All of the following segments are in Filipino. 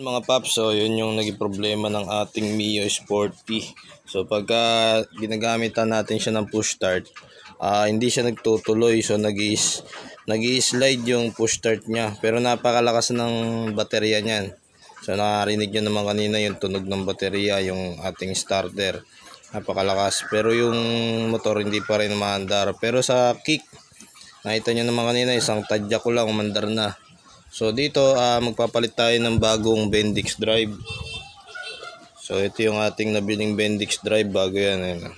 Mga paps, so yun yung naging problema ng ating Mio Sporty. So pagka ginagamitan natin siya ng push start, hindi siya nagtutuloy. So nag-i-slide yung push start niya. Pero napakalakas ng baterya niyan. So nakarinig nyo naman kanina yung tunog ng baterya, yung ating starter. Napakalakas. Pero yung motor hindi pa rin umaandar. Pero sa kick, nakita nyo naman kanina, isang tadya ko lang umandar na. So dito magpapalit tayo ng bagong Bendix drive. So ito yung ating nabiling Bendix drive, bago yan. Ayun.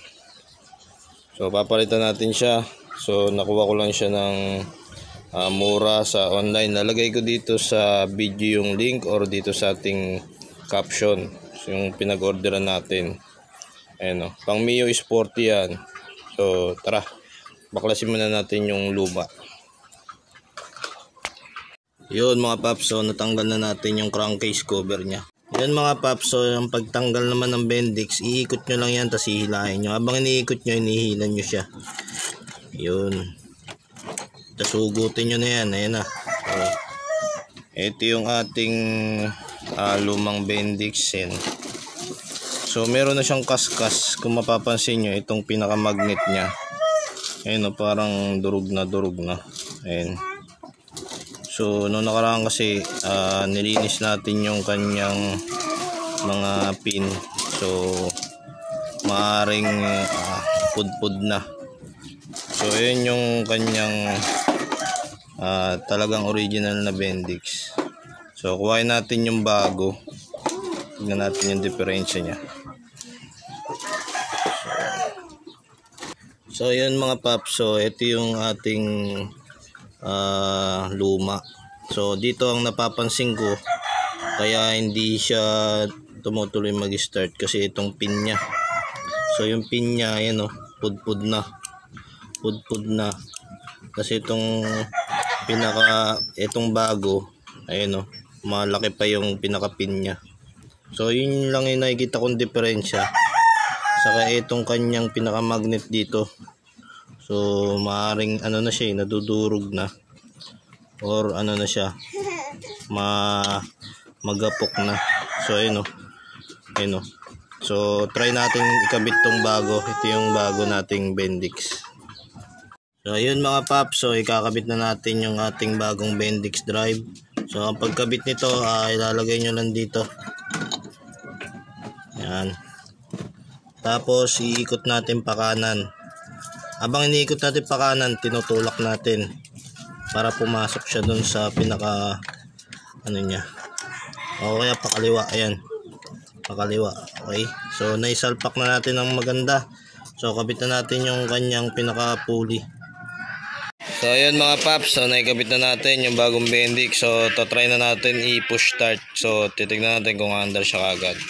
So papalitan natin siya. So nakuha ko lang siya ng mura sa online. Nalagay ko dito sa video yung link or dito sa ating caption. So yung pinag-orderan natin. Ayun, pang Mio Sporty yan. So tara, baklasin muna natin yung luma. Yun mga paps, so natanggal na natin yung crankcase cover nya. Yun mga paps, so yung pagtanggal naman ng Bendix, iikot nyo lang yan, tapos hihilahin nyo. Habang iniikot nyo, inihilan nyo siya. Yun. Tapos hugutin nyo na yan. Ayan na. So, ito yung ating lumang Bendix yan. So meron na siyang kaskas. Kung mapapansin nyo, itong pinakamagnet nya. Ayan, parang durug na. Ayan. So noong nakaraan kasi nilinis natin yung kanyang mga pin. So maaring pudpud na. So yun yung kanyang talagang original na Bendix. So kuhain natin yung bago. Tingnan natin yung diferensya niya. So yun mga paps, so ito yung ating luma. So dito ang napapansin ko kaya hindi siya tumutuloy mag-start kasi itong pin nya. So yung pin nya, ayan pudpud na kasi itong itong bago, ayan malaki pa yung pinaka pin nya. So yun lang yung nakikita kong diferensya. Saka itong kanyang pinaka magnet dito, so maaring na siya, nadudurog na or na siya, magapok na. So ayun so try natin ikabit tong bago. Ito yung bago nating Bendix. So ayun mga paps, so ikakabit na natin yung ating bagong Bendix drive. So ang pagkabit nito, ilalagay nyo lang dito. Yan. Tapos iikot natin pa kanan. Habang iniikot natin pa kanan, tinutulak natin para pumasok siya dun sa pinaka niya. O kaya pakaliwa, ayan. Pakaliwa. Okay. So naisalpak na natin ng maganda. So kabit na natin yung kanyang pinaka pulley. So ayan mga paps, so naikabit na natin yung bagong Bendix. So try na natin i-push start. So titignan natin kung andar siya kagad.